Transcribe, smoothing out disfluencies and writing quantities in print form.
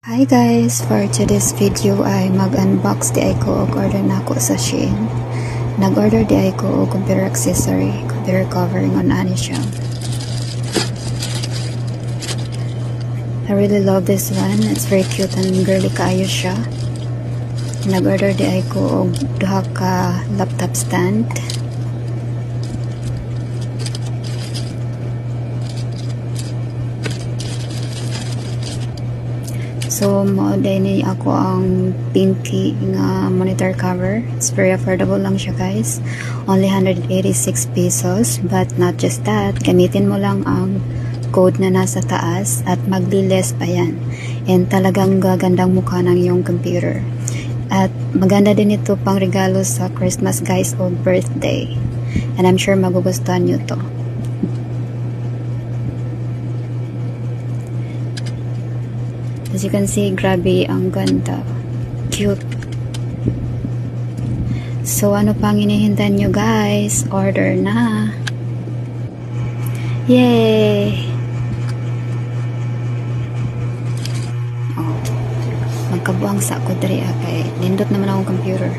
Hi guys! For today's video ay mag-unbox di ay ko og order na ako sa Shein. Nag-order di ay ko og computer accessory, computer covering on ani siya. I really love this one. It's very cute and girly kaayo siya. Nag-order di ay ko og duha ka laptop stand. So, mo-order ni ako ang pinky nga monitor cover. It's very affordable lang siya guys. Only 186 pesos. But not just that. Gamitin mo lang ang code na nasa taas at magli-less pa yan. And talagang gagandang mukha ng iyong computer. At maganda din ito pang regalo sa Christmas guys o birthday. And I'm sure magugustuhan nyo to. As you can see, grabe ang ganda. Cute. So, ano pang hinihintay nyo guys? Order na. Yay! Oh, magkabuang sa ako diri kay nindot naman akong computer.